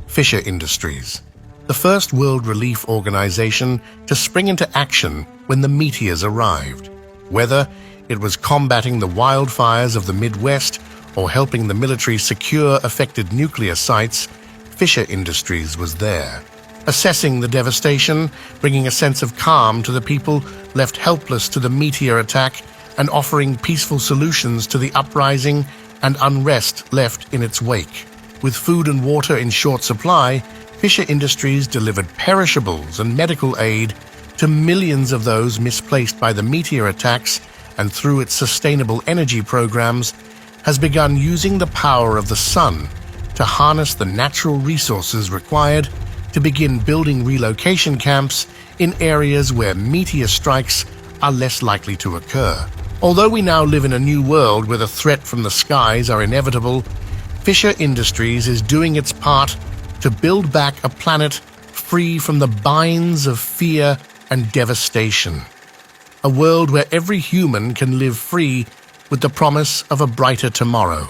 Fisher Industries, the first world relief organization to spring into action when the meteors arrived. Whether it was combating the wildfires of the Midwest or helping the military secure affected nuclear sites, Fisher Industries was there, assessing the devastation, bringing a sense of calm to the people left helpless to the meteor attack, and offering peaceful solutions to the uprising and unrest left in its wake. With food and water in short supply, Fisher Industries delivered perishables and medical aid to millions of those misplaced by the meteor attacks, and through its sustainable energy programs, has begun using the power of the sun to harness the natural resources required to begin building relocation camps in areas where meteor strikes are less likely to occur. Although we now live in a new world where the threat from the skies are inevitable, Fisher Industries is doing its part to build back a planet free from the binds of fear and devastation. A world where every human can live free with the promise of a brighter tomorrow.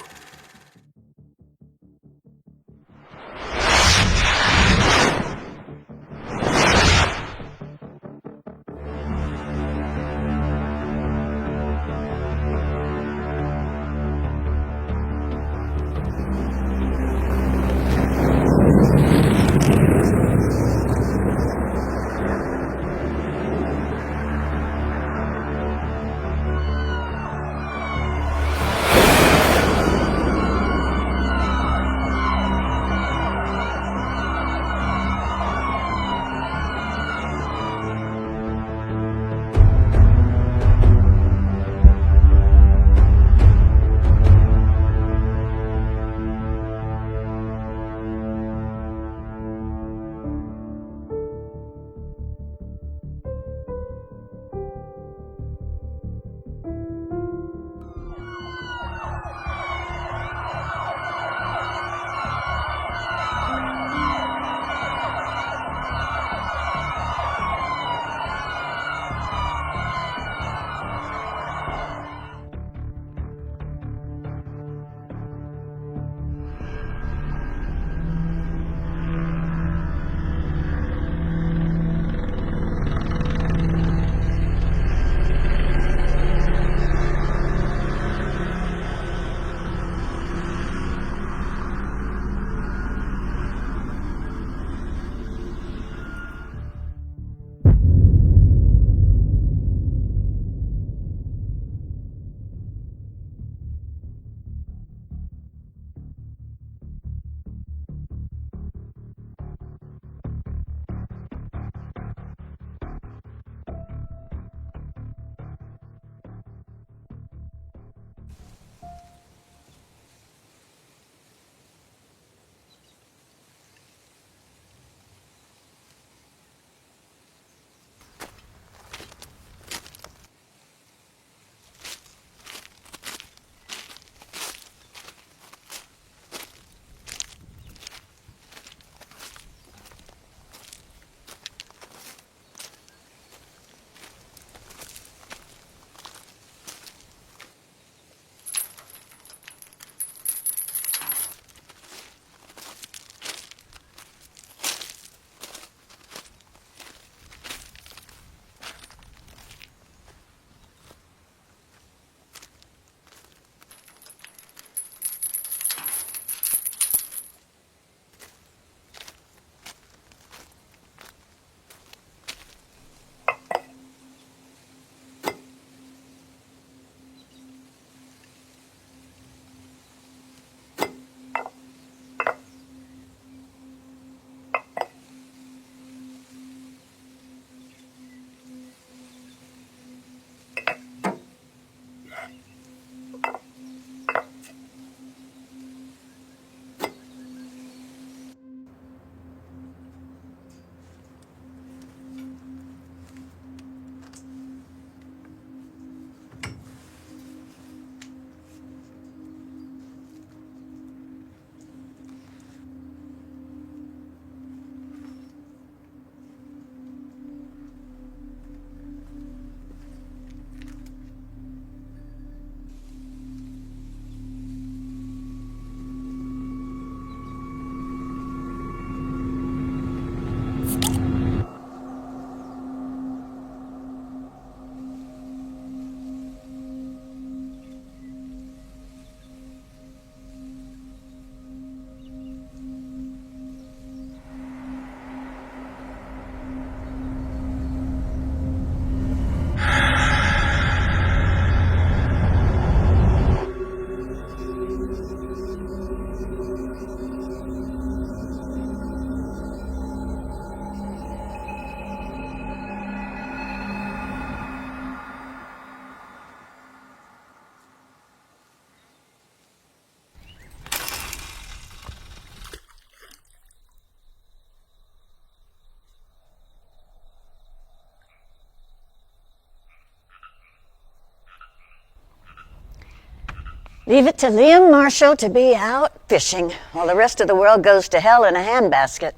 Leave it to Liam Marshall to be out fishing while the rest of the world goes to hell in a handbasket.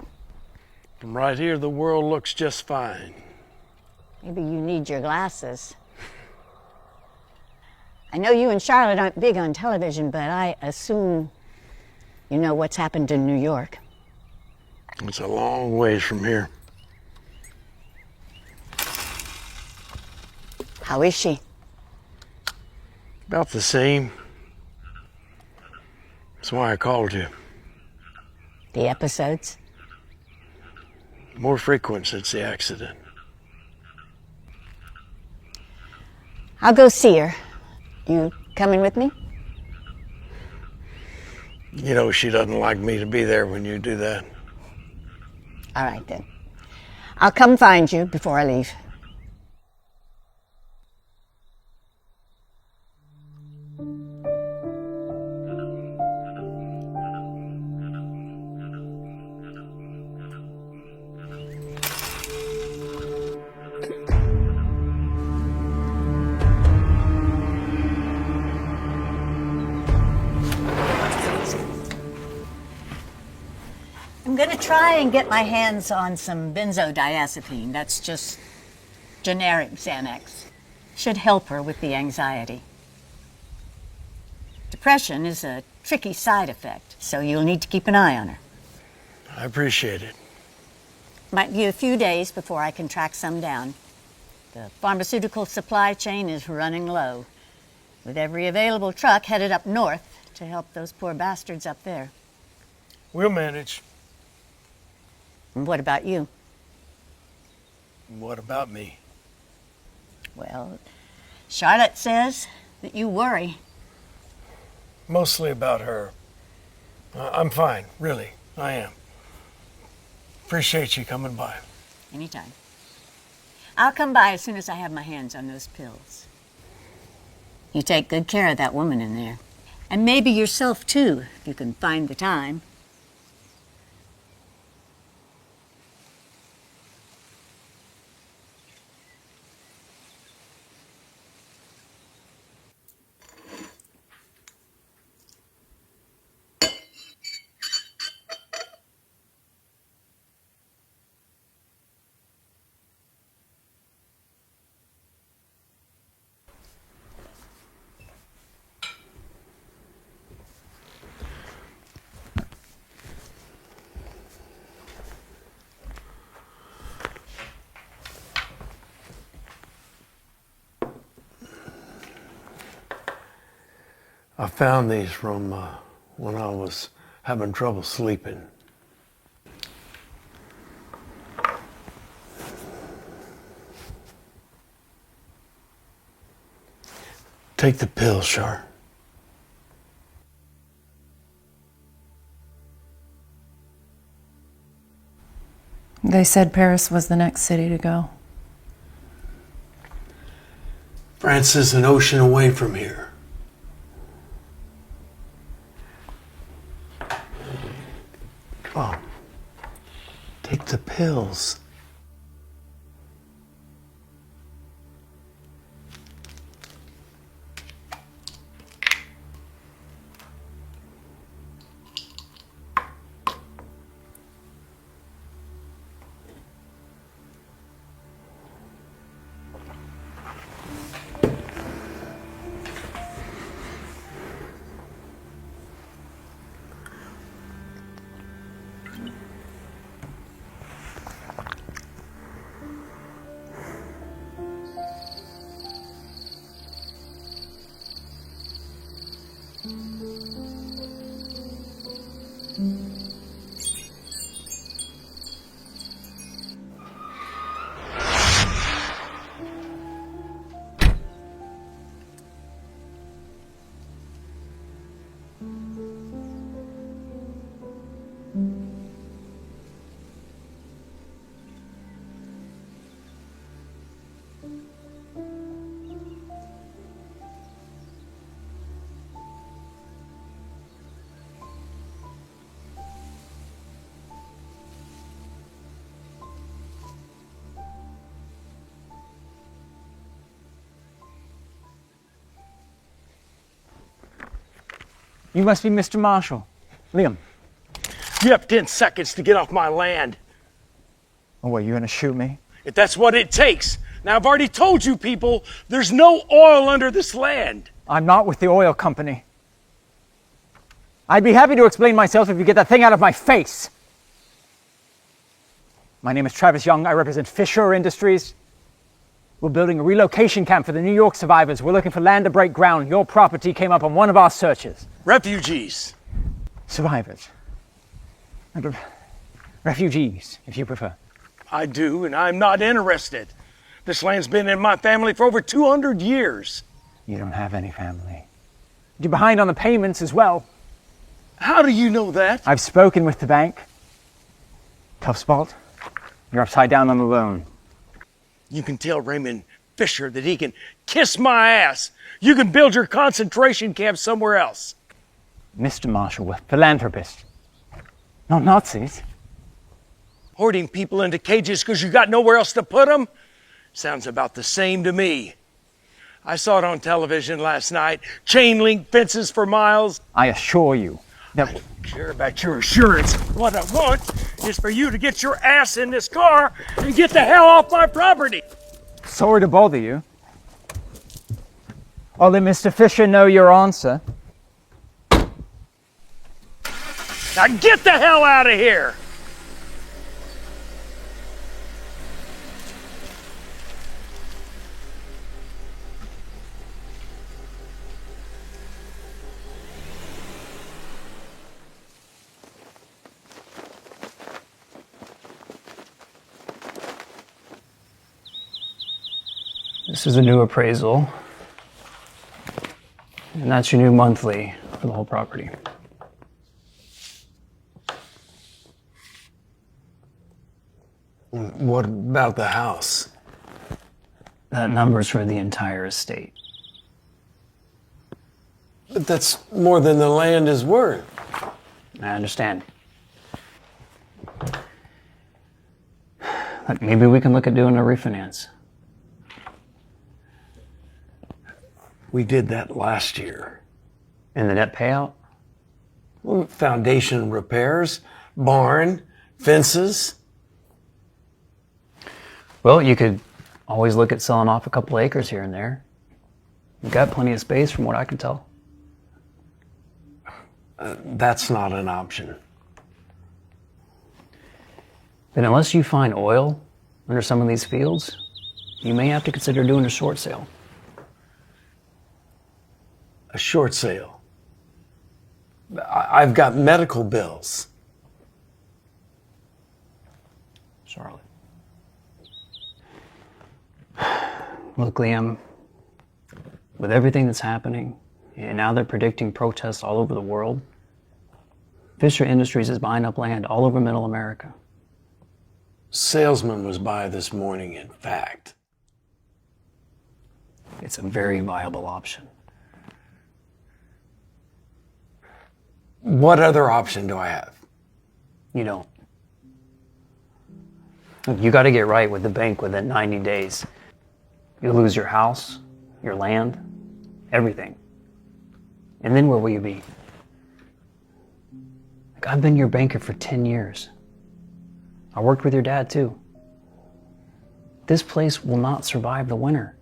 From right here, the world looks just fine. Maybe you need your glasses. I know you and Charlotte aren't big on television, but I assume you know what's happened in New York. It's a long ways from here. How is she? About the same. That's why I called you. The episodes? More frequent since the accident. I'll go see her. You coming with me? You know she doesn't like me to be there when you do that. All right, then. I'll come find you before I leave. I'm going to try and get my hands on some benzodiazepine. That's just generic Xanax. Should help her with the anxiety. Depression is a tricky side effect, so you'll need to keep an eye on her. I appreciate it. Might be a few days before I can track some down. The pharmaceutical supply chain is running low, with every available truck headed up north to help those poor bastards up there. We'll manage. And what about you? What about me? Well, Charlotte says that you worry. Mostly about her. I'm fine, really. I am. Appreciate you coming by. Anytime. I'll come by as soon as I have my hands on those pills. You take good care of that woman in there. And maybe yourself, too, if you can find the time. I found these from when I was having trouble sleeping. Take the pill, Char. They said Paris was the next city to go. France is an ocean away from here. Oh, take the pills. You must be Mr. Marshall. Liam. You have 10 seconds to get off my land. Oh, what, you gonna shoot me? If that's what it takes. Now, I've already told you people, there's no oil under this land. I'm not with the oil company. I'd be happy to explain myself if you get that thing out of my face. My name is Travis Young. I represent Fisher Industries. We're building a relocation camp for the New York survivors. We're looking for land to break ground. Your property came up on one of our searches. Refugees. Survivors. Refugees, if you prefer. I do, and I'm not interested. This land's been in my family for over 200 years. You don't have any family. You're behind on the payments as well. How do you know that? I've spoken with the bank. Tough spot. You're upside down on the loan. You can tell Raymond Fisher that he can kiss my ass. You can build your concentration camp somewhere else. Mr. Marshall, we're philanthropists. Not Nazis. Hoarding people into cages because you got nowhere else to put them? Sounds about the same to me. I saw it on television last night. Chain link fences for miles. I assure you that... I don't care about your assurance. What I want is for you to get your ass in this car and get the hell off my property. Sorry to bother you. I'll let Mr. Fisher know your answer. Now get the hell out of here! This is a new appraisal, and that's your new monthly for the whole property. What about the house? That number's for the entire estate. But that's more than the land is worth. I understand. Look, maybe we can look at doing a refinance. We did that last year. And the net payout? Well, foundation repairs, barn, fences. Well, you could always look at selling off a couple acres here and there. You've got plenty of space from what I can tell. That's not an option. Then unless you find oil under some of these fields, you may have to consider doing a short sale. A short sale. I've got medical bills. Charlotte. Look, Liam, with everything that's happening, and now they're predicting protests all over the world, Fisher Industries is buying up land all over Middle America. Salesman was by this morning, in fact. It's a very viable option. What other option do I have? You don't. Look, you got to get right with the bank within 90 days. You'll lose your house, your land, everything. And then where will you be? Like, I've been your banker for 10 years. I worked with your dad too. This place will not survive the winter.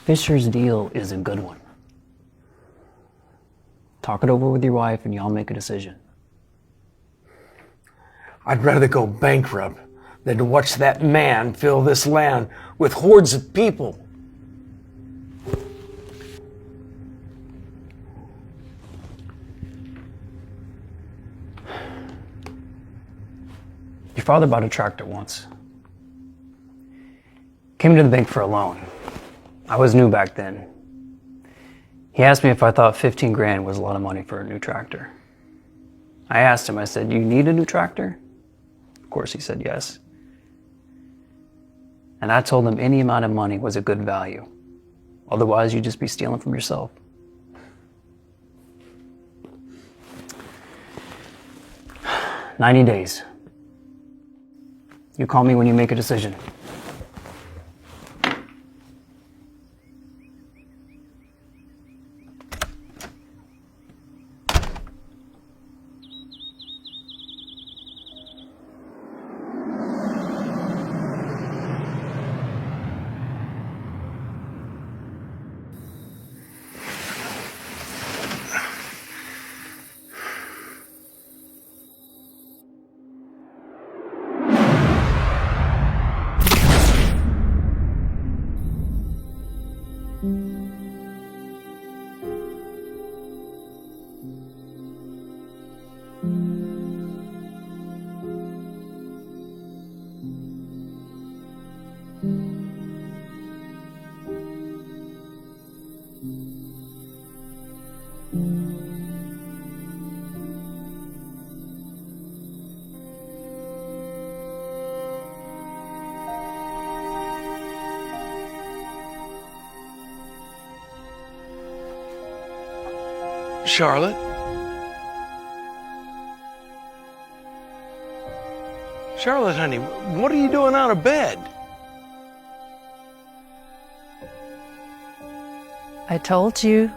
Fisher's deal is a good one. Talk it over with your wife and y'all make a decision. I'd rather go bankrupt than to watch that man fill this land with hordes of people. Your father bought a tractor once. Came to the bank for a loan. I was new back then. He asked me if I thought 15 grand was a lot of money for a new tractor. I asked him, I said, "You need a new tractor?" Of course he said yes. And I told him any amount of money was a good value. Otherwise, you'd just be stealing from yourself. "90 days. You call me when you make a decision." Charlotte. Charlotte, honey, what are you doing out of bed? I told you.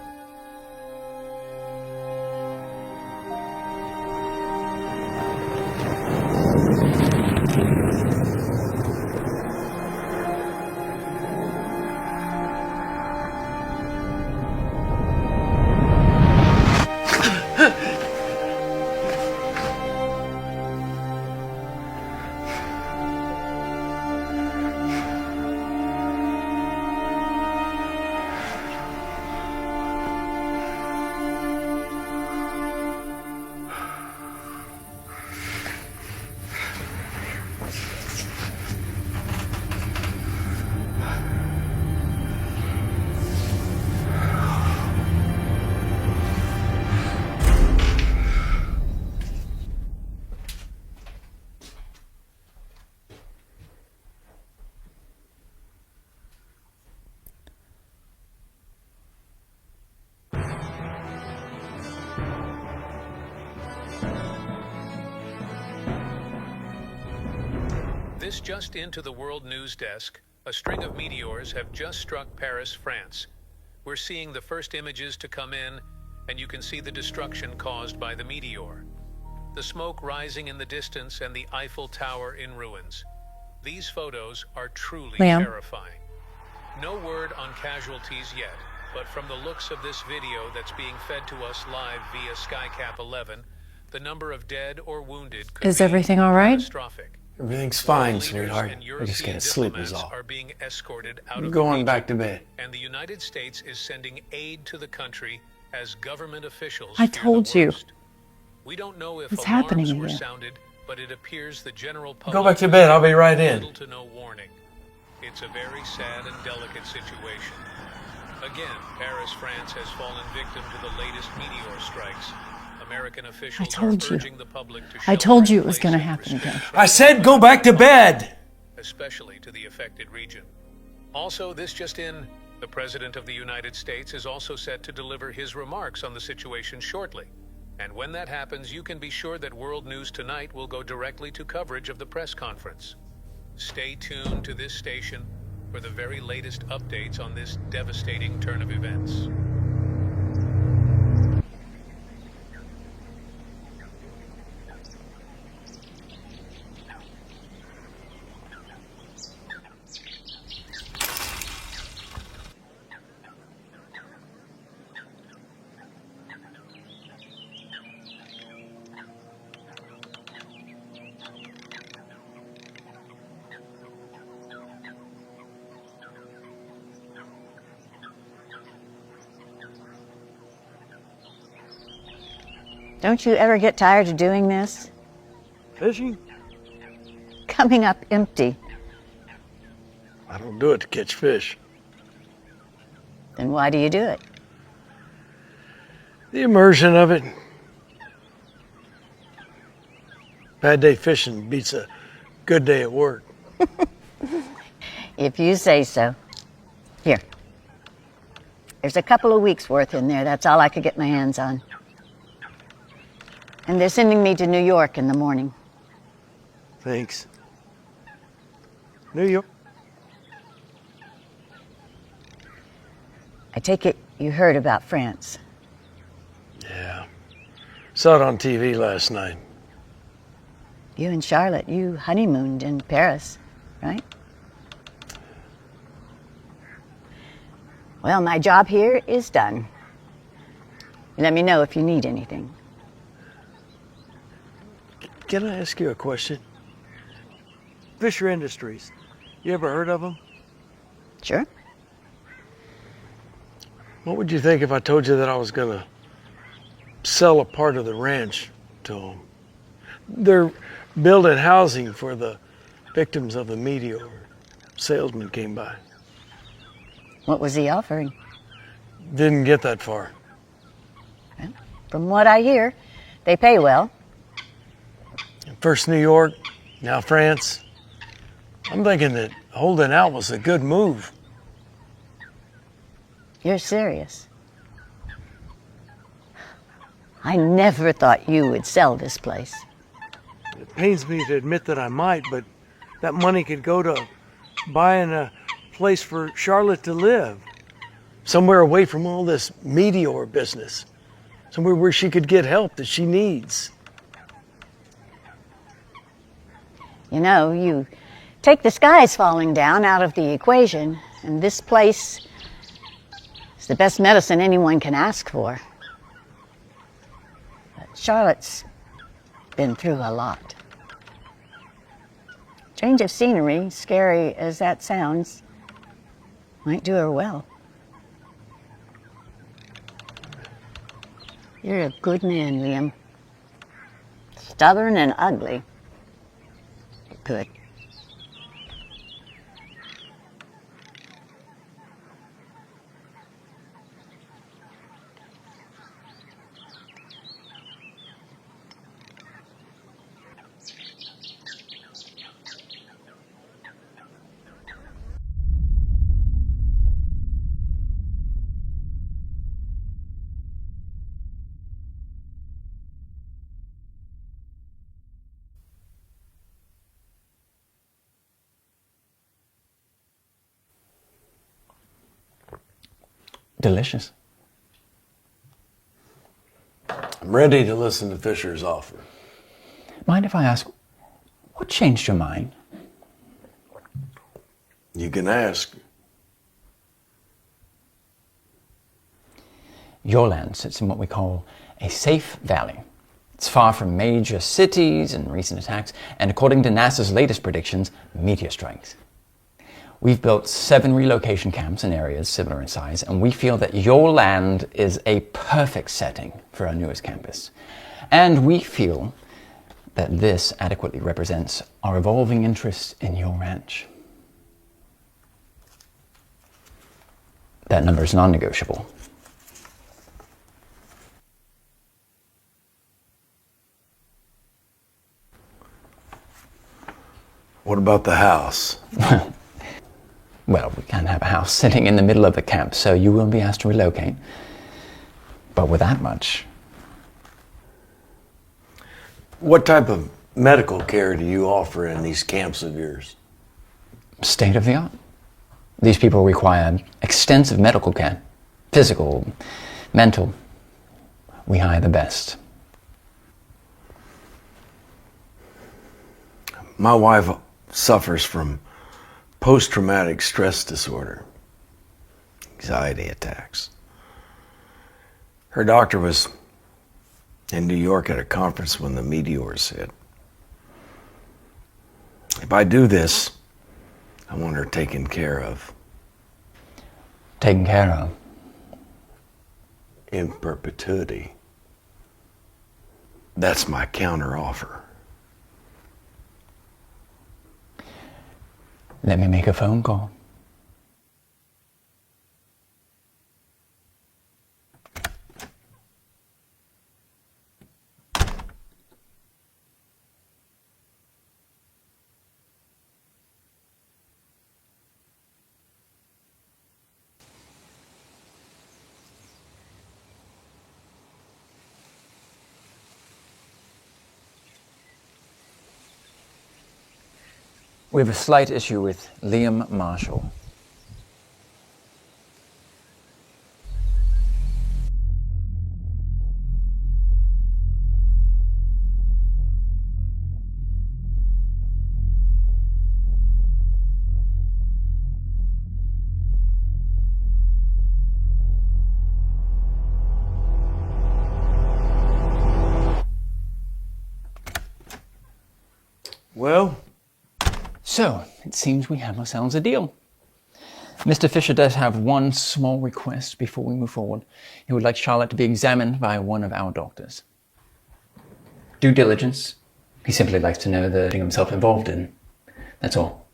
This just into the World News Desk, a string of meteors have just struck Paris, France. We're seeing the first images to come in, and you can see the destruction caused by the meteor. The smoke rising in the distance and the Eiffel Tower in ruins. These photos are truly Liam. terrifying. No word on casualties yet, but from the looks of this video that's being fed to us live via SkyCap 11, the number of dead or wounded could Is be everything all right? catastrophic. Everything's fine, Leaders sweetheart. and I just European can't sleep is diplomats all. are being escorted out I'm of going the back region, to bed. and the United States is sending aid to the country as government officials I fear the told you. worst. We don't know if What's alarms happening were again? sounded, but it appears the general public Go back to bed. I'll be right in. little to no warning. It's a very sad and delicate situation. Again, Paris, France has fallen victim to the latest meteor strikes. American officials told are you. urging the public to I shelter told you in it was place going to and happen restrict again. I said go back to bed! especially to the affected region. Also, this just in, the President of the United States is also set to deliver his remarks on the situation shortly. And when that happens, you can be sure that World News Tonight will go directly to coverage of the press conference. Stay tuned to this station for the very latest updates on this devastating turn of events. Don't you ever get tired of doing this? Fishing? Coming up empty. I don't do it to catch fish. Then why do you do it? The immersion of it. Bad day fishing beats a good day at work. If you say so. Here. There's a couple of weeks' worth in there. That's all I could get my hands on. And they're sending me to New York in the morning. Thanks. New York? I take it you heard about France. Yeah. Saw it on TV last night. You and Charlotte, you honeymooned in Paris, right? Well, my job here is done. Let me know if you need anything. Can I ask you a question? Fisher Industries. You ever heard of them? Sure. What would you think if I told you that I was going to sell a part of the ranch to them? They're building housing for the victims of the meteor. Salesman came by. What was he offering? Didn't get that far. Well, from what I hear, they pay well. First New York, now France. I'm thinking that holding out was a good move. You're serious. I never thought you would sell this place. It pains me to admit that I might, but that money could go to buying a place for Charlotte to live. Somewhere away from all this meteor business. Somewhere where she could get help that she needs. You know, you take the skies falling down out of the equation, and this place is the best medicine anyone can ask for. But Charlotte's been through a lot. Change of scenery, scary as that sounds, might do her well. You're a good man, Liam. Stubborn and ugly. Good. Delicious. I'm ready to listen to Fisher's offer. Mind if I ask, what changed your mind? You can ask. Your land sits in what we call a safe valley. It's far from major cities and recent attacks, and according to NASA's latest predictions, meteor strikes. We've built 7 relocation camps in areas similar in size, and we feel that your land is a perfect setting for our newest campus. And we feel that this adequately represents our evolving interest in your ranch. That number is non-negotiable. What about the house? Well, we can't have a house sitting in the middle of the camp, so you will be asked to relocate. But with that much... What type of medical care do you offer in these camps of yours? State of the art. These people require extensive medical care. Physical, mental. We hire the best. My wife suffers from post-traumatic stress disorder, anxiety attacks. Her doctor was in New York at a conference when the meteors hit. If I do this, I want her taken care of. Taken care of? In perpetuity. That's my counter offer. Let me make a phone call. We have a slight issue with Liam Marshall. Well? So, it seems we have ourselves a deal. Mr. Fisher does have one small request before we move forward. He would like Charlotte to be examined by one of our doctors. Due diligence. He simply likes to know the thing himself involved in. That's all.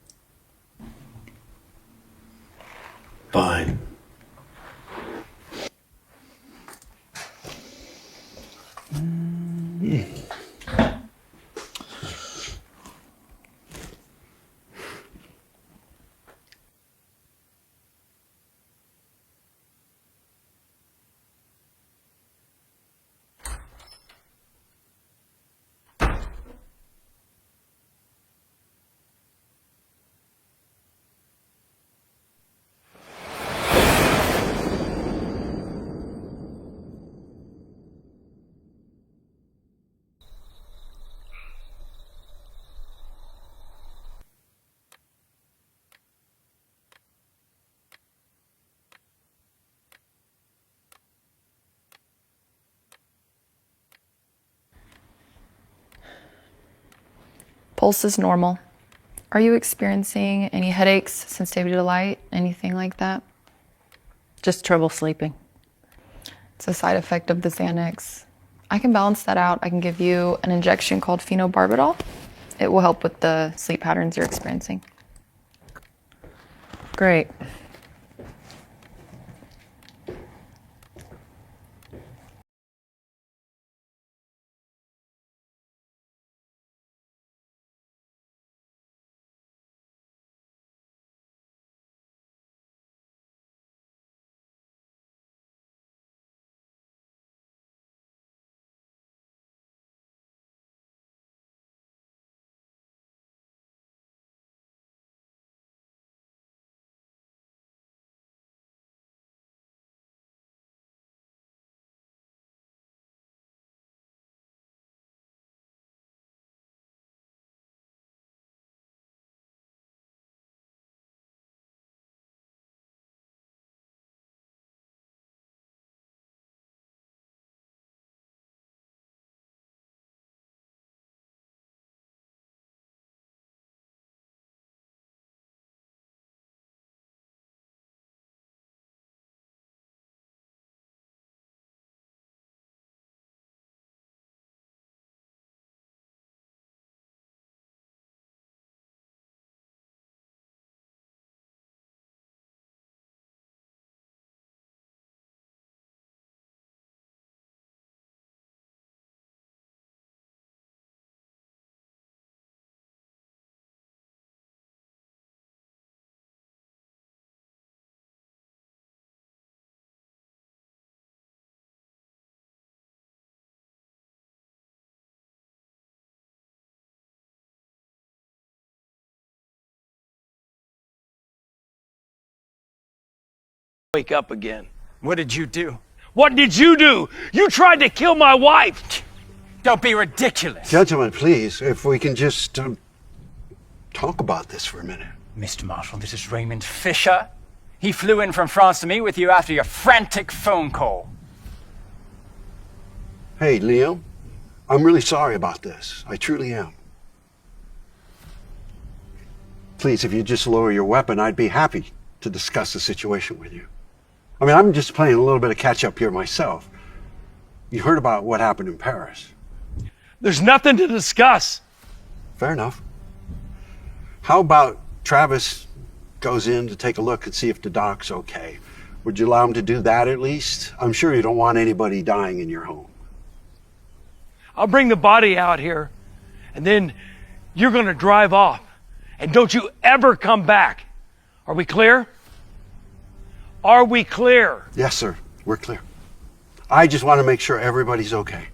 Fine. Pulse is normal. Are you experiencing any headaches, sensitivity to light, anything like that? Just trouble sleeping. It's a side effect of the Xanax. I can balance that out. I can give you an injection called phenobarbital. It will help with the sleep patterns you're experiencing. Great. Wake up again. What did you do? What did you do? You tried to kill my wife. Don't be ridiculous. Gentlemen, please, if we can just talk about this for a minute. Mr. Marshall, this is Raymond Fisher. He flew in from France to meet with you after your frantic phone call. Hey, Liam, I'm really sorry about this. I truly am. Please, if you just lower your weapon, I'd be happy to discuss the situation with you. I mean, I'm just playing a little bit of catch up here myself. You heard about what happened in Paris. There's nothing to discuss. Fair enough. How about Travis goes in to take a look and see if the doc's okay? Would you allow him to do that at least? I'm sure you don't want anybody dying in your home. I'll bring the body out here, and then you're going to drive off. And don't you ever come back. Are we clear? Are we clear? Yes, sir. We're clear. I just want to make sure everybody's okay.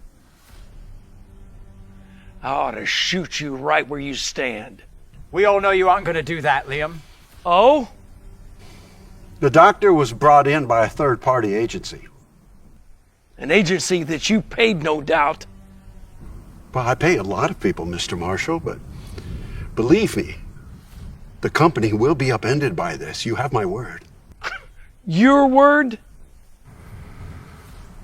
I ought to shoot you right where you stand. We all know you aren't going to do that, Liam. Oh? The doctor was brought in by a third-party agency. An agency that you paid, no doubt. Well, I pay a lot of people, Mr. Marshall, but believe me, the company will be upended by this. You have my word. Your word?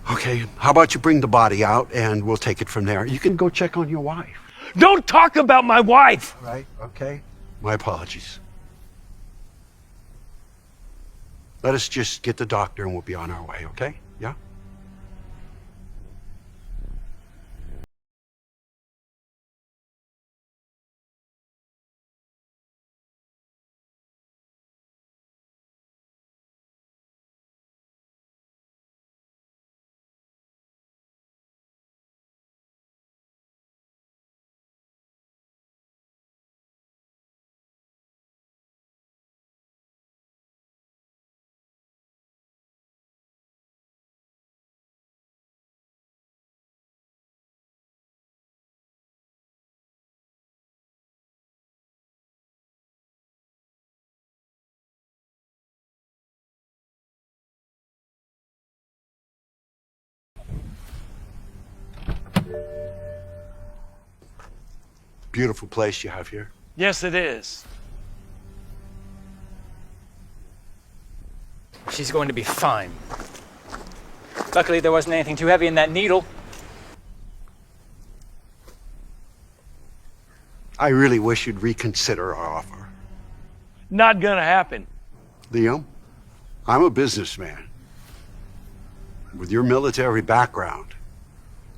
Okay, how about you bring the body out and we'll take it from there. You can go check on your wife. Don't talk about my wife. All right, okay. My apologies. Let us just get the doctor and we'll be on our way, okay? Yeah? Beautiful place you have here. Yes, it is. She's going to be fine. Luckily, there wasn't anything too heavy in that needle. I really wish you'd reconsider our offer. Not gonna happen. Liam, I'm a businessman. With your military background,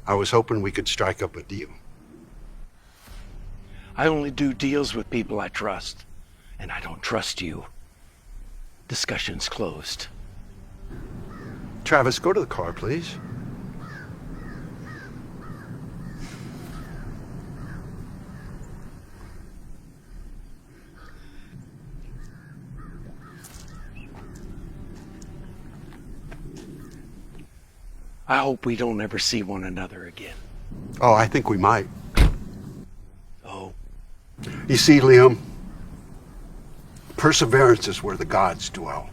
I was hoping we could strike up a deal. I only do deals with people I trust, and I don't trust you. Discussion's closed. Travis, go to the car, please. I hope we don't ever see one another again. Oh, I think we might. Oh, You see, Liam, perseverance is where the gods dwell.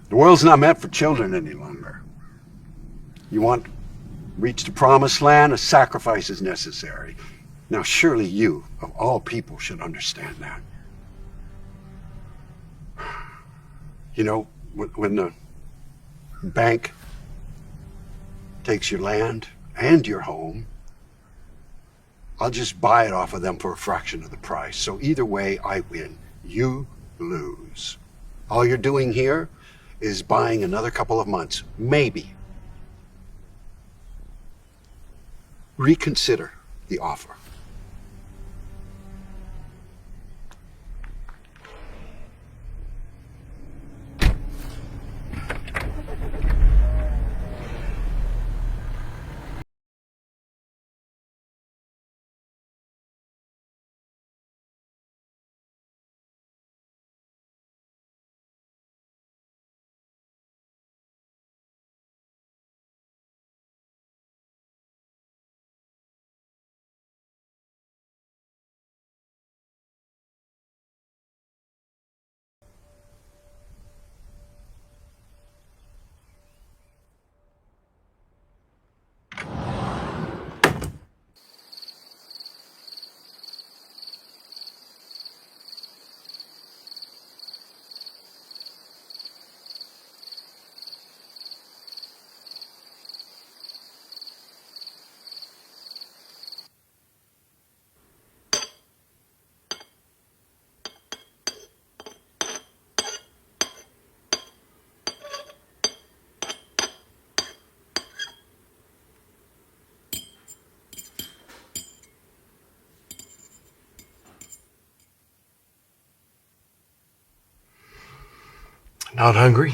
The world's not meant for children any longer. You want to reach the promised land, a sacrifice is necessary. Now, surely you, of all people, should understand that. You know, when the bank takes your land and your home, I'll just buy it off of them for a fraction of the price. So either way, I win. You lose. All you're doing here is buying another couple of months, maybe. Reconsider the offer. not hungry?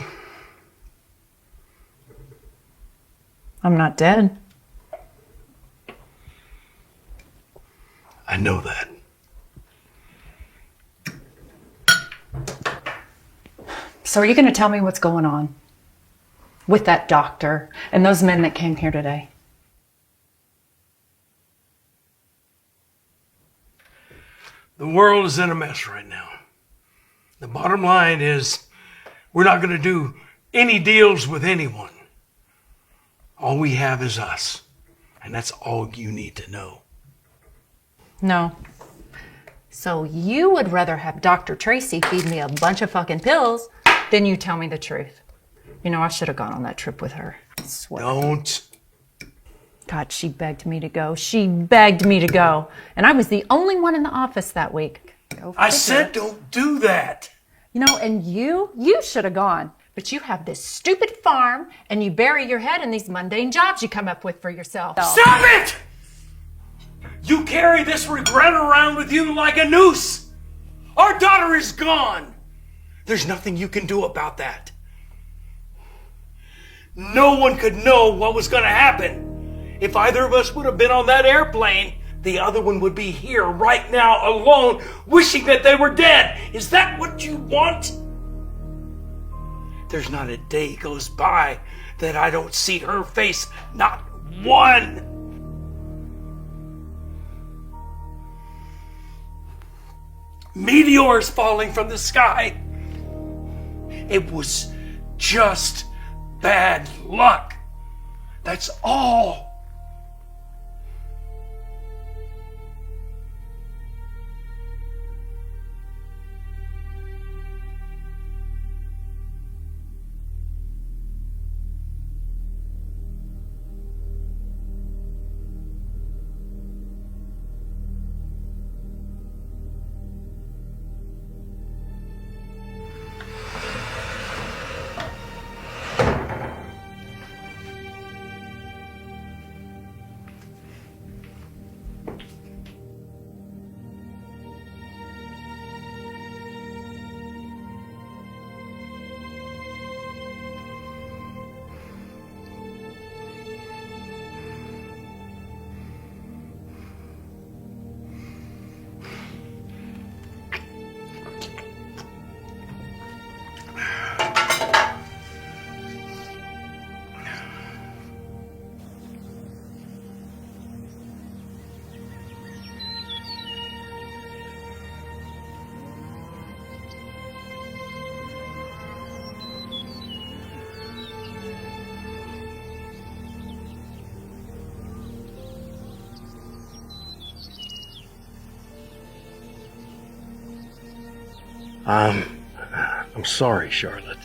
I'm not dead. I know that. So are you going to tell me what's going on with that doctor and those men that came here today? The world is in a mess right now. The bottom line is we're not going to do any deals with anyone. All we have is us. And that's all you need to know. No. So you would rather have Dr. Tracy feed me a bunch of fucking pills than you tell me the truth. You know, I should have gone on that trip with her. I swear. Don't. God, she begged me to go. She begged me to go. And I was the only one in the office that week. Go I figure. said don't do that. You know, and you should have gone. But you have this stupid farm and you bury your head in these mundane jobs you come up with for yourself. Stop it! You carry this regret around with you like a noose. Our daughter is gone. There's nothing you can do about that. No one could know what was going to happen. If either of us would have been on that airplane, the other one would be here right now alone, wishing that they were dead. Is that what you want? There's not a day goes by that I don't see her face. Not one. Meteors falling from the sky. It was just bad luck. That's all. I'm sorry, Charlotte.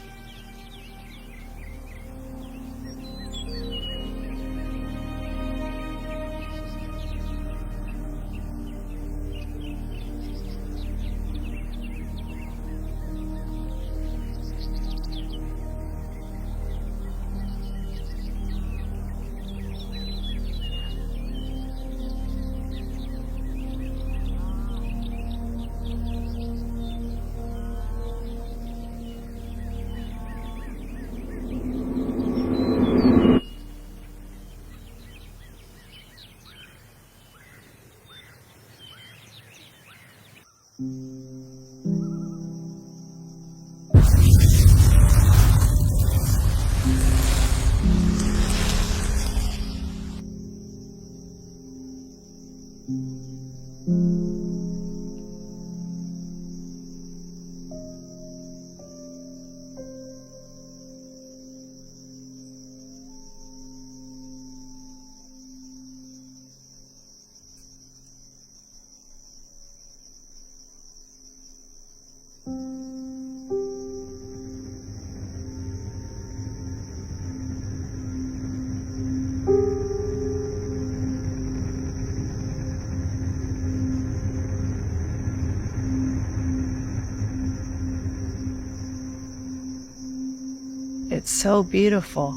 It's so beautiful.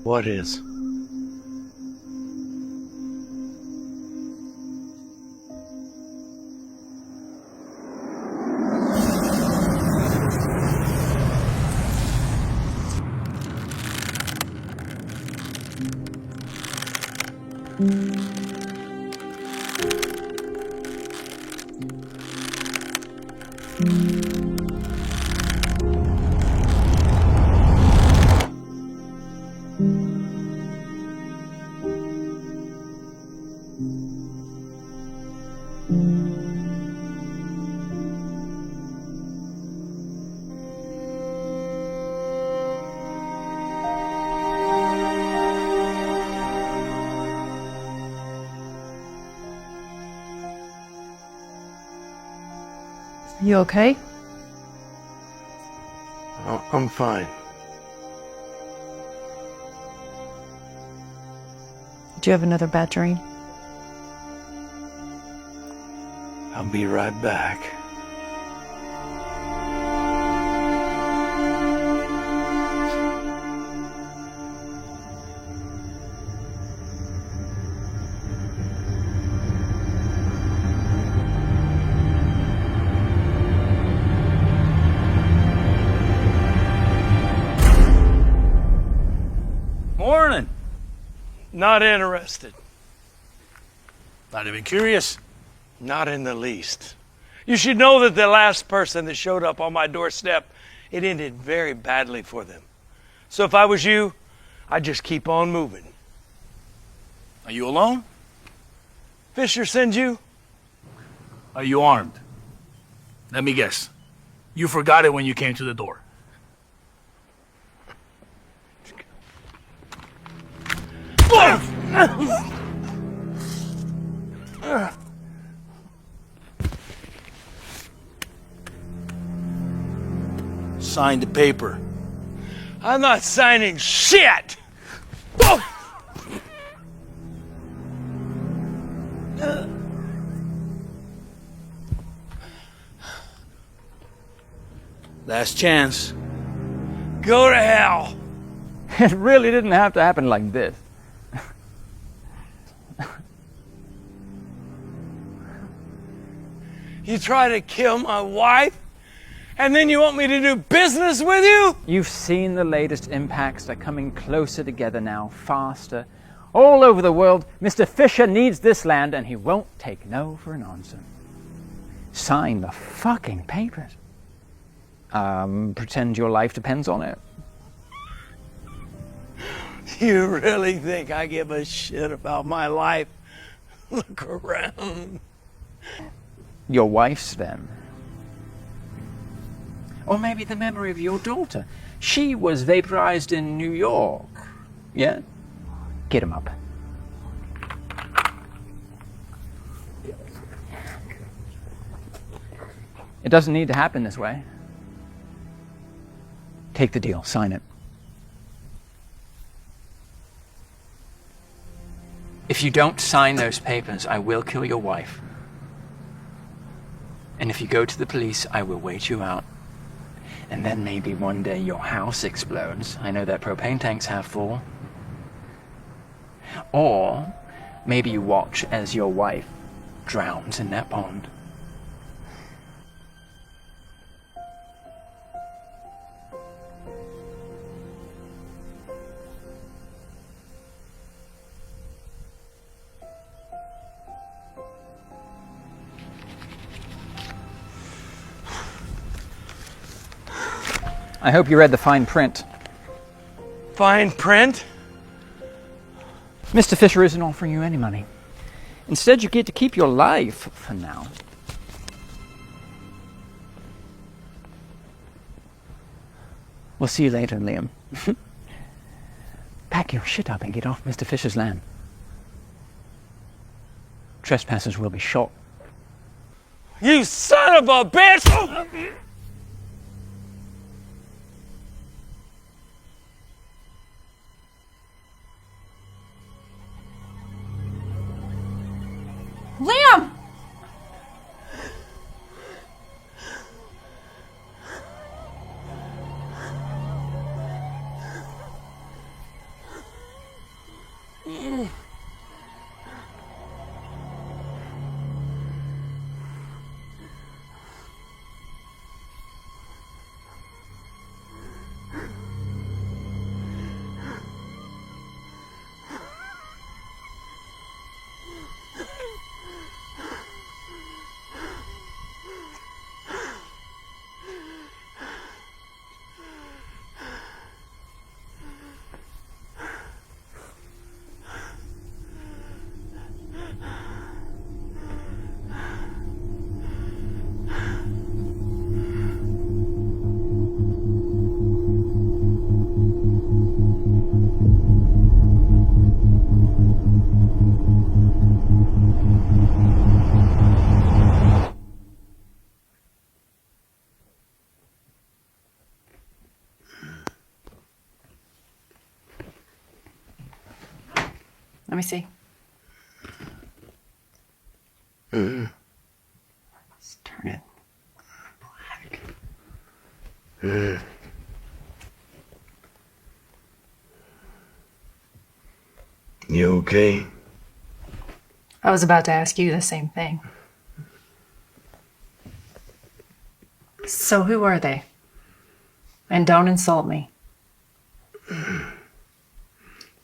What is? You okay? I'm fine. Do you have another bad dream? I'll be right back. Morning. Not interested. Not even curious. Not in the least. You should know that the last person that showed up on my doorstep, it ended very badly for them. So if I was you, I'd just keep on moving. Are you alone? Fisher send you? Are you armed? Let me guess. You forgot it when you came to the door. Sign the paper. I'm not signing shit! Last chance. Go to hell. It really didn't have to happen like this. You try to kill my wife, and then you want me to do business with you? You've seen the latest impacts. They're coming closer together now, faster. All over the world, Mr. Fisher needs this land, and he won't take no for an answer. Sign the fucking papers. Pretend your life depends on it. You really think I give a shit about my life? Look around. Your wife's then. Or maybe the memory of your daughter. She was vaporized in New York. Yeah? Get him up. It doesn't need to happen this way. Take the deal, sign it. If you don't sign those papers, I will kill your wife. And if you go to the police, I will wait you out. And then maybe one day your house explodes. I know that propane tank's half full. Or maybe you watch as your wife drowns in that pond. I hope you read the fine print. Fine print? Mr. Fisher isn't offering you any money. Instead, you get to keep your life for now. We'll see you later, Liam. Pack your shit up and get off Mr. Fisher's land. Trespassers will be shot. You son of a bitch! Liam! Let me see. Let's turn it black. You okay? I was about to ask you the same thing. So who are they? And don't insult me.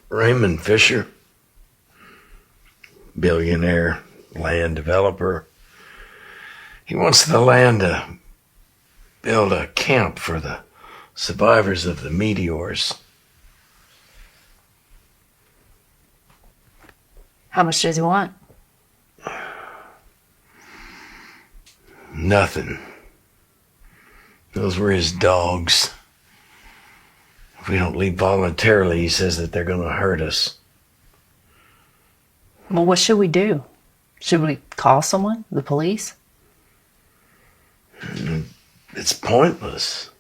Raymond Fisher, billionaire land developer. He wants the land to build a camp for the survivors of the meteors. How much does he want? Nothing. Those were his dogs. If we don't leave voluntarily, he says that they're going to hurt us. Well, what should we do? Should we call someone? The police? It's pointless.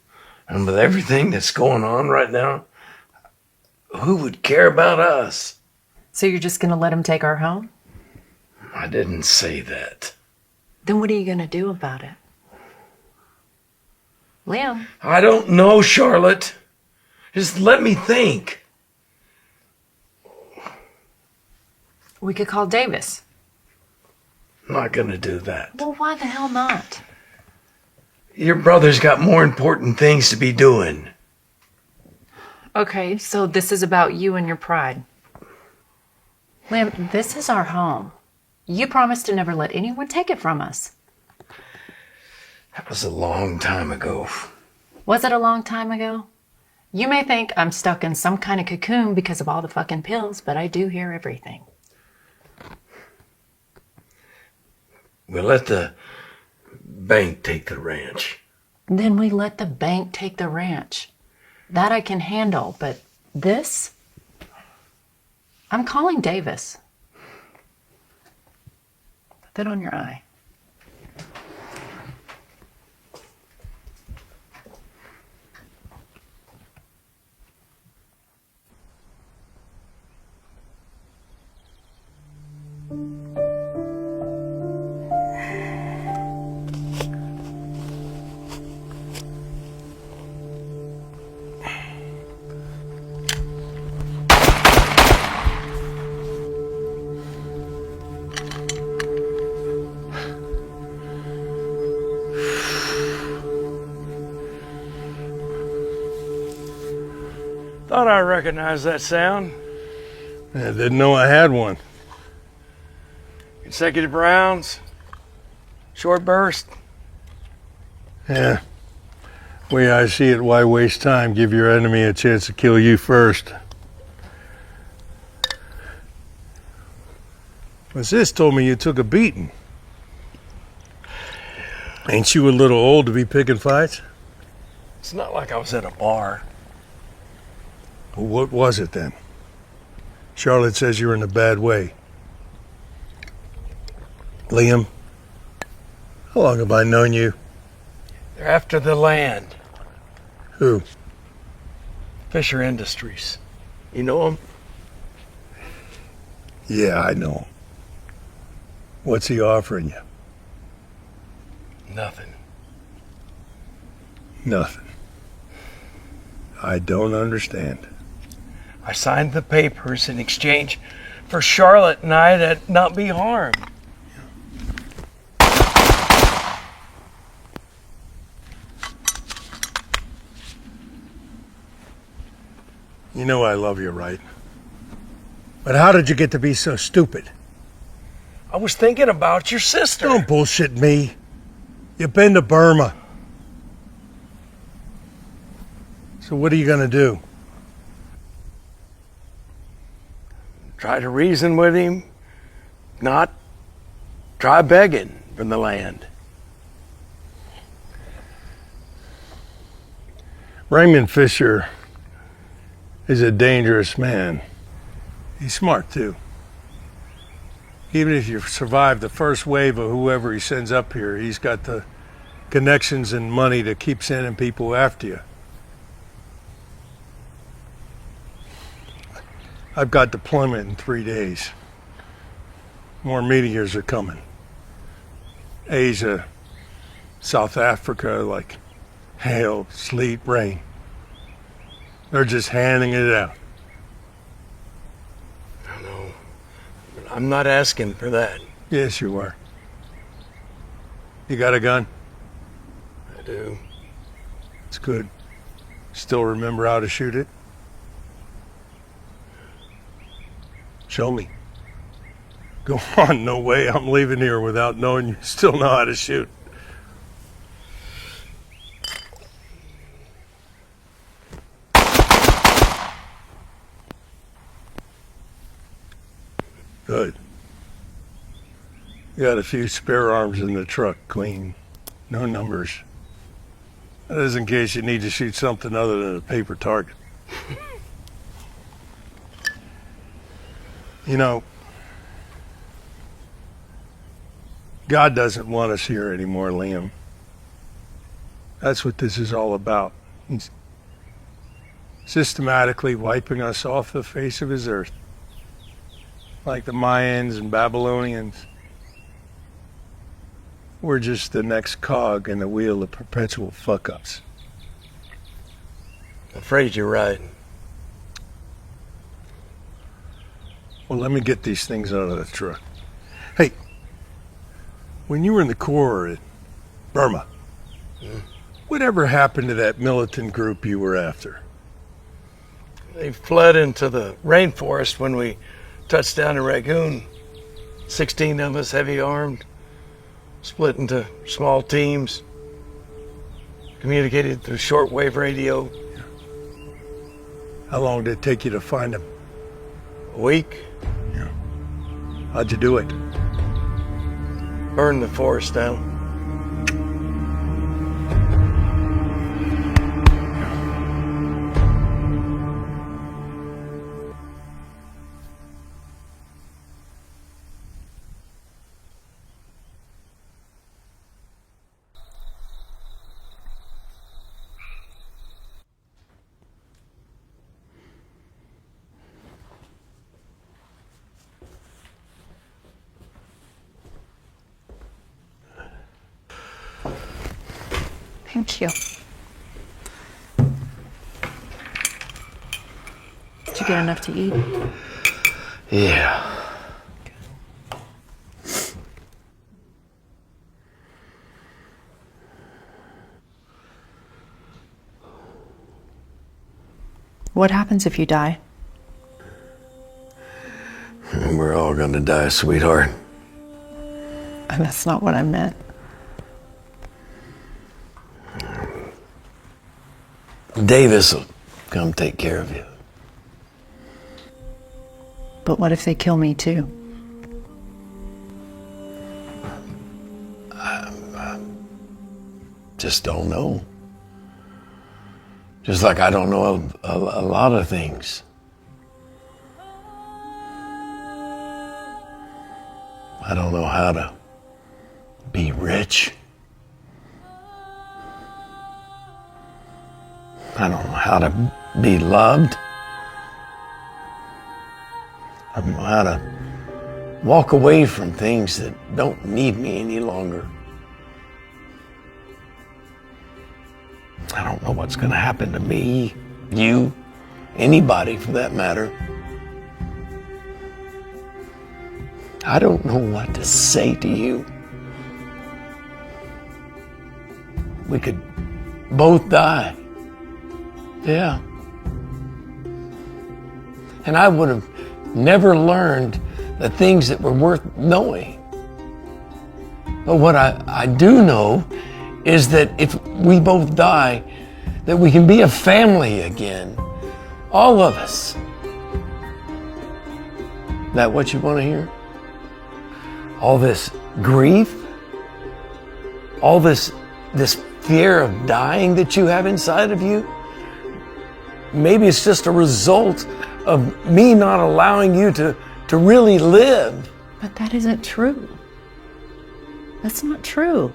And with everything that's going on right now, who would care about us? So you're just going to let him take our home? I didn't say that. Then what are you going to do about it? Liam? I don't know, Charlotte. Just let me think. We could call Davis. I'm not going to do that. Well, why the hell not? Your brother's got more important things to be doing. Okay, so this is about you and your pride. Liam, this is our home. You promised to never let anyone take it from us. That was a long time ago. Was it a long time ago? You may think I'm stuck in some kind of cocoon because of all the fucking pills, but I do hear everything. We'll let the bank take the ranch. Then we let the bank take the ranch. That I can handle, but this? I'm calling Davis. Put that on your eye. Thought I recognized that sound. I didn't know I had one. Consecutive rounds, short burst. Yeah. Way I see it, why waste time? Give your enemy a chance to kill you first. But sis told me you took a beating. Ain't you a little old to be picking fights? It's not like I was at a bar. Well, what was it then? Charlotte says you're in a bad way. Liam, how long have I known you? They're after the land. Who? Fisher Industries. You know them? Yeah, I know him. What's he offering you? Nothing. Nothing. I don't understand. I signed the papers in exchange for Charlotte and I to not be harmed. You know I love you, right? But how did you get to be so stupid? I was thinking about your sister. Don't bullshit me. You've been to Burma. So what are you gonna do? Try to reason with him, not try begging from the land. Raymond Fisher is a dangerous man. He's smart too. Even if you survive the first wave of whoever he sends up here, he's got the connections and money to keep sending people after you. I've got deployment in 3 days. More meteors are coming. Asia, South Africa, like hail, sleet, rain. They're just handing it out. I know. But I'm not asking for that. Yes, you are. You got a gun? I do. It's good. Still remember how to shoot it? Show me. Go on, no way I'm leaving here without knowing you still know how to shoot. Good. You got a few spare arms in the truck, clean. No numbers. That is in case you need to shoot something other than a paper target. You know, God doesn't want us here anymore, Liam. That's what this is all about. He's systematically wiping us off the face of his earth. Like the Mayans and Babylonians. We're just the next cog in the wheel of perpetual fuck-ups. I'm afraid you're right. Well, let me get these things out of the truck. Hey, when you were in the Corps at Burma, whatever happened to that militant group you were after? They fled into the rainforest when we touched down in Rangoon. 16 of us, heavy armed, split into small teams, communicated through shortwave radio. How long did it take you to find them? A week. Yeah. How'd you do it? Burned the forest down. Thank you. Did you get enough to eat? Yeah. What happens if you die? We're all gonna die, sweetheart. And that's not what I meant. Davis will come take care of you. But what if they kill me too? Just don't know. Just like I don't know a lot of things. I don't know how to be rich. I don't know how to be loved. I don't know how to walk away from things that don't need me any longer. I don't know what's going to happen to me, you, anybody for that matter. I don't know what to say to you. We could both die. Yeah. And I would have never learned the things that were worth knowing. But what I do know is that if we both die, that we can be a family again. All of us. That what you want to hear? All this grief? All this fear of dying that you have inside of you? Maybe it's just a result of me not allowing you to really live. But that isn't true. That's not true.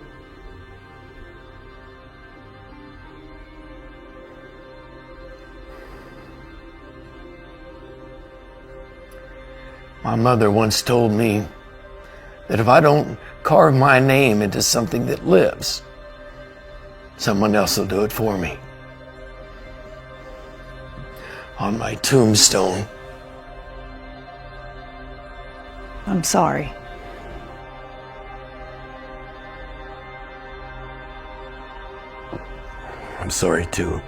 My mother once told me that if I don't carve my name into something that lives, someone else will do it for me. On my tombstone. I'm sorry. I'm sorry too.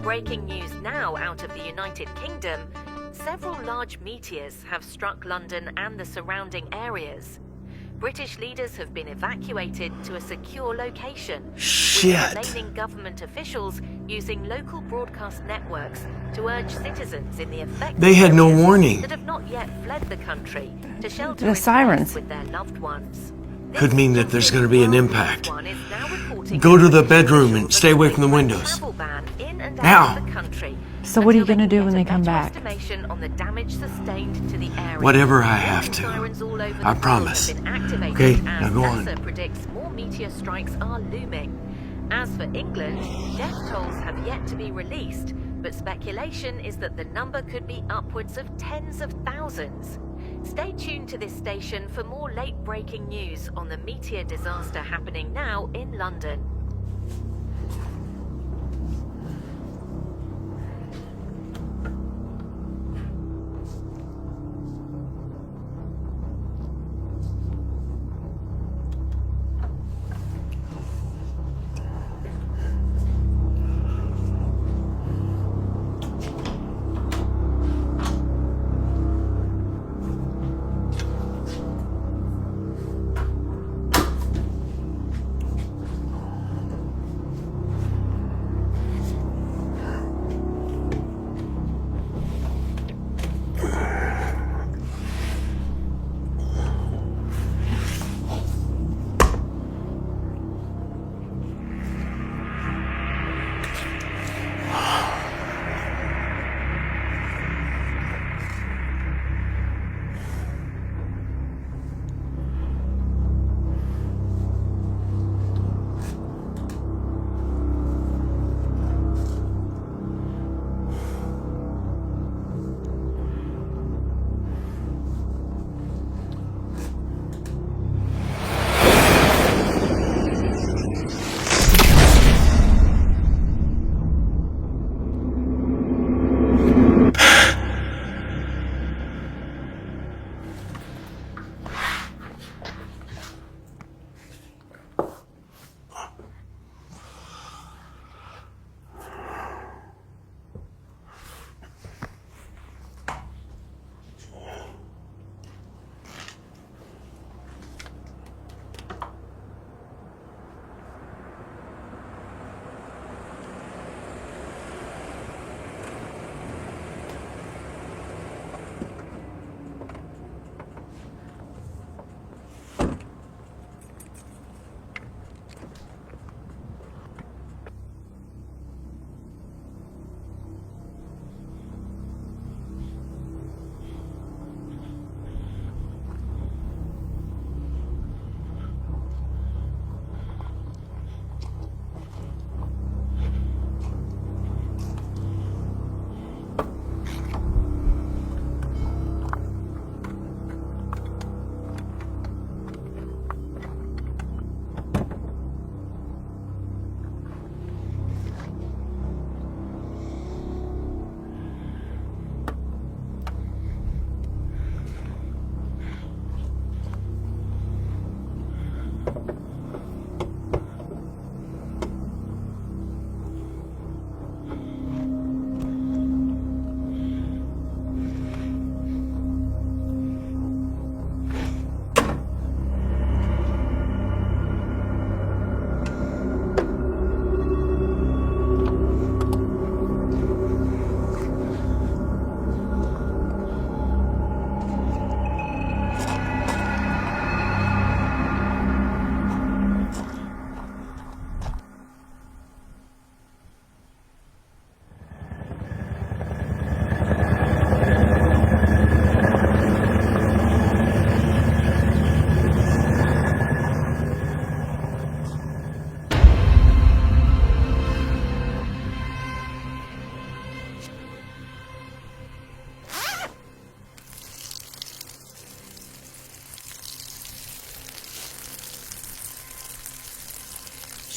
Breaking news now out of the United Kingdom, several large meteors have struck London and the surrounding areas. British leaders have been evacuated to a secure location, with remaining government officials using local broadcast networks to urge citizens in the affected They had no areas warning. that have not yet fled the country to shelter The in sirens. place with their loved ones. Could mean that there's going to be an impact. Go to the bedroom and stay away from the windows. Now! So what are you going to do when they come back? Whatever I have to. I promise. Okay, now go on. NASA predicts more meteor strikes are looming. As for England, death tolls have yet to be released, but speculation is that the number could be upwards of tens of thousands. Stay tuned to this station for more late-breaking news on the meteor disaster happening now in London.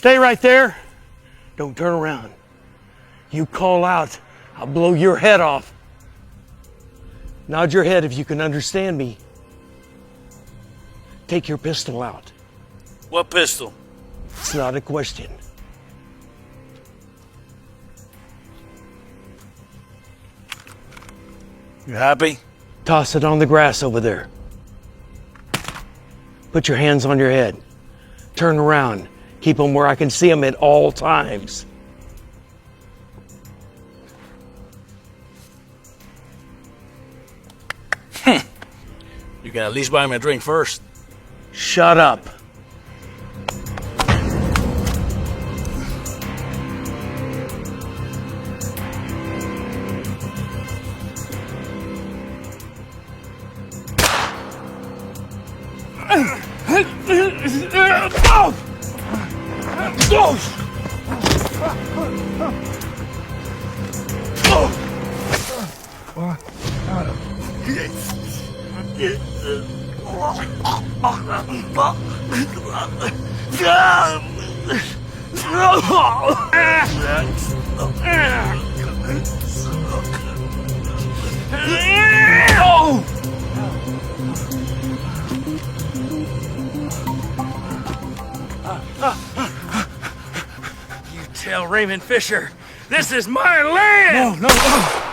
Stay right there. Don't turn around. You call out, I'll blow your head off. Nod your head if you can understand me. Take your pistol out. What pistol? It's not a question. You happy? Toss it on the grass over there. Put your hands on your head. Turn around. Keep them where I can see them at all times. You can at least buy me a drink first. Shut up. You tell Raymond Fisher, this is my land! No.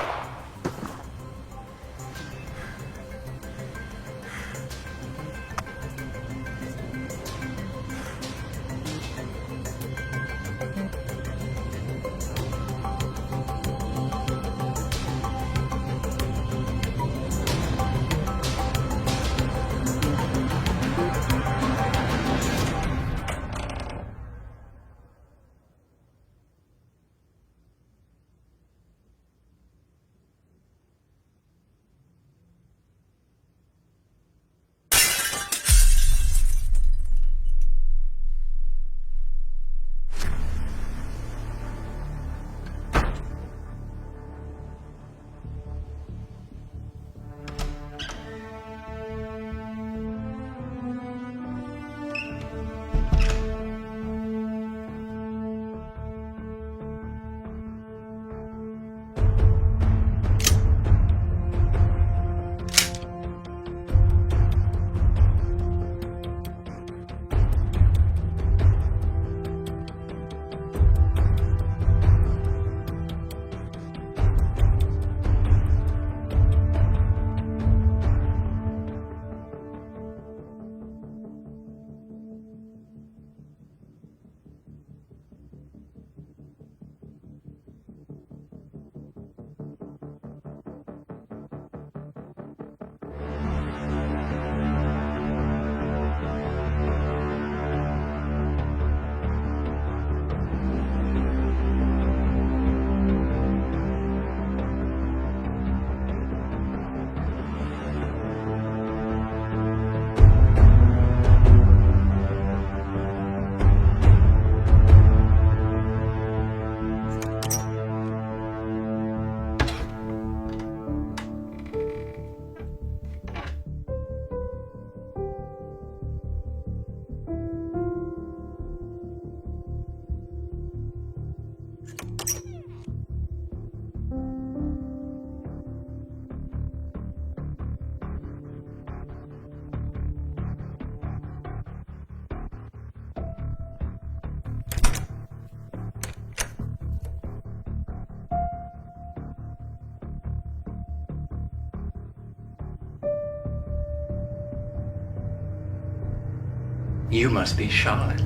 You must be Charlotte.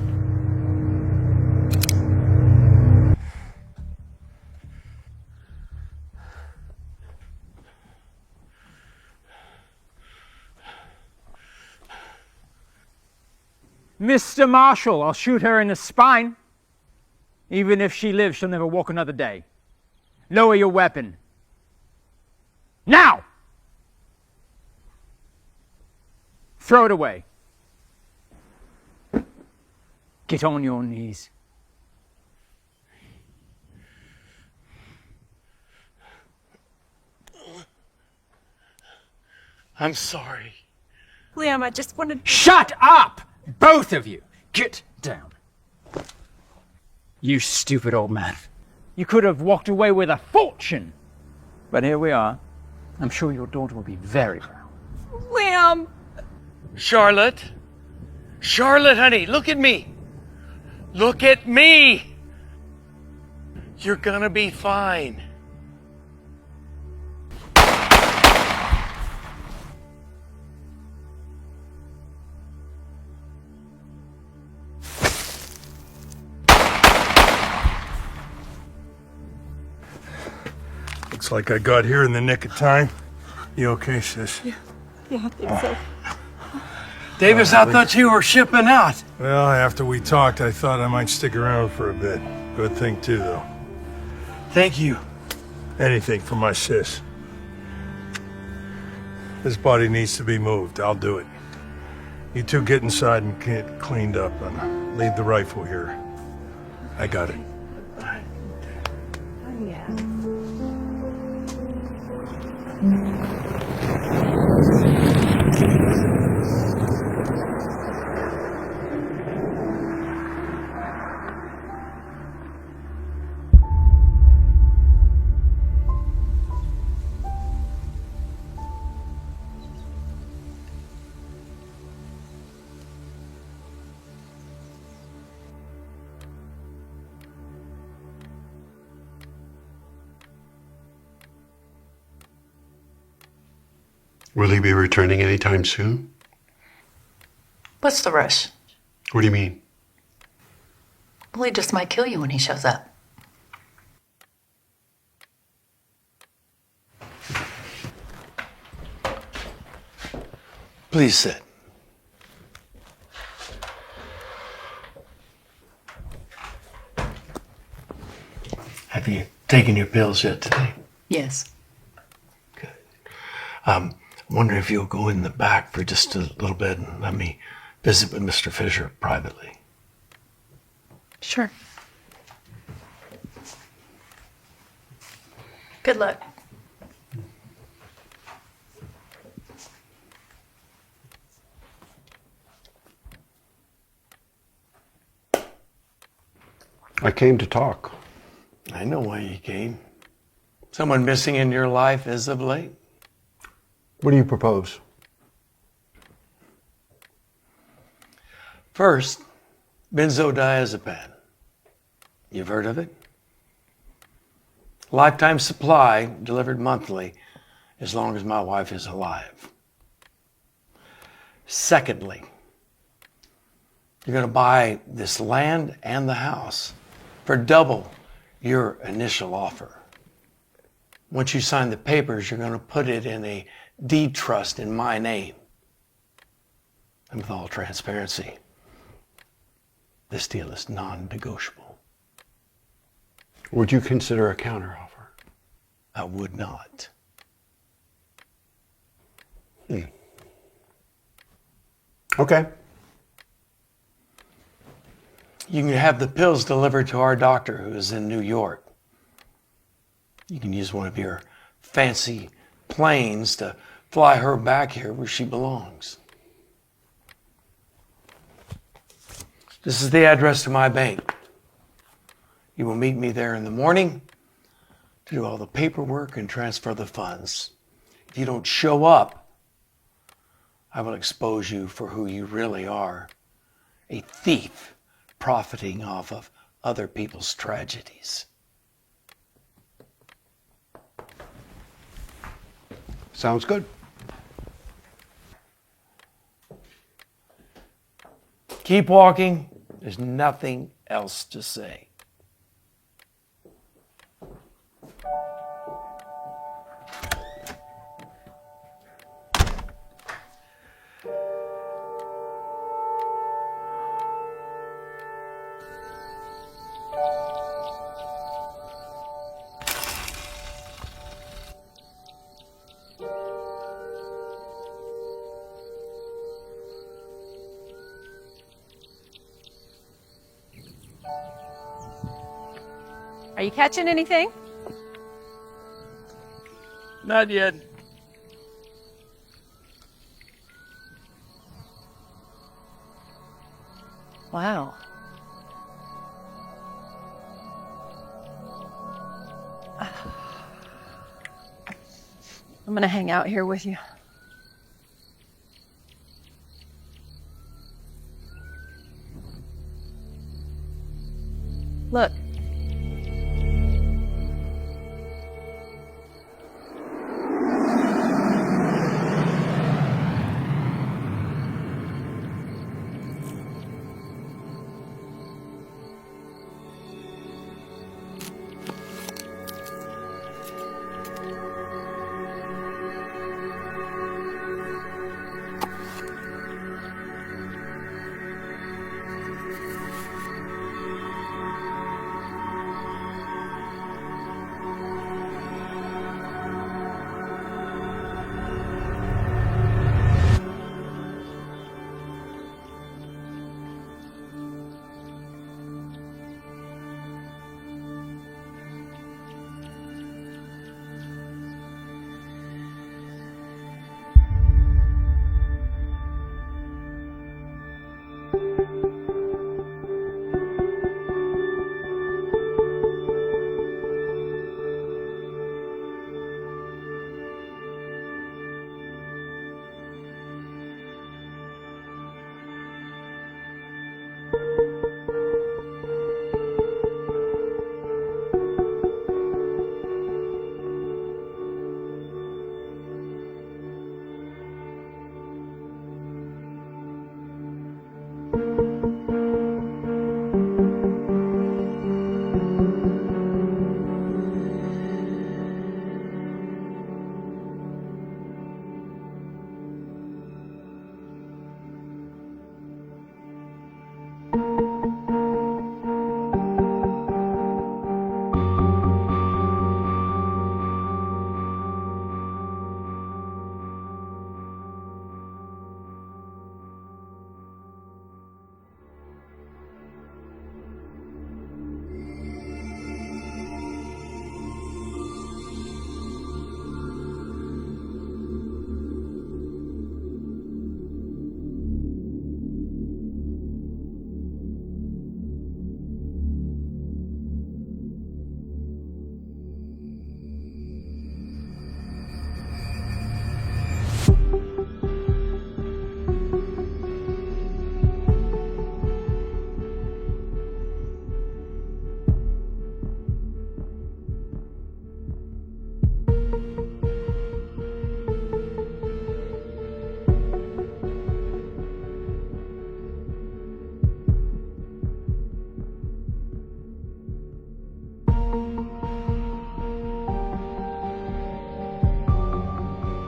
Mr. Marshall, I'll shoot her in the spine. Even if she lives, she'll never walk another day. Lower your weapon. Now! Throw it away. Get on your knees. I'm sorry. Liam, I just wanted... Shut up! Both of you! Get down. You stupid old man. You could have walked away with a fortune. But here we are. I'm sure your daughter will be very proud. Liam! Charlotte. Charlotte, honey, look at me. Look at me. You're gonna be fine. Looks like I got here in the nick of time. You okay, sis? Yeah, I think so. Davis, I thought you were shipping out. Well, after we talked, I thought I might stick around for a bit. Good thing, too, though. Thank you. Anything for my sis. This body needs to be moved. I'll do it. You two get inside and get cleaned up and leave the rifle here. I got it. Will he be returning anytime soon? What's the rush? What do you mean? Well, he just might kill you when he shows up. Please sit. Have you taken your pills yet today? Yes. I'm wondering if you'll go in the back for just a little bit and let me visit with Mr. Fisher privately. Sure. Good luck. I came to talk. I know why you came. Someone missing in your life as of late? What do you propose? First, benzodiazepam. You've heard of it? Lifetime supply delivered monthly as long as my wife is alive. Secondly, you're going to buy this land and the house for double your initial offer. Once you sign the papers, you're going to put it in a deed trust in my name. And with all transparency, this deal is non-negotiable. Would you consider a counteroffer? I would not. Okay. You can have the pills delivered to our doctor who is in New York. You can use one of your fancy planes to fly her back here where she belongs. This is the address to my bank. You will meet me there in the morning to do all the paperwork and transfer the funds. If you don't show up, I will expose you for who you really are, a thief profiting off of other people's tragedies. Sounds good. Keep walking. There's nothing else to say. Are you catching anything? Not yet. Wow. I'm gonna hang out here with you. Look.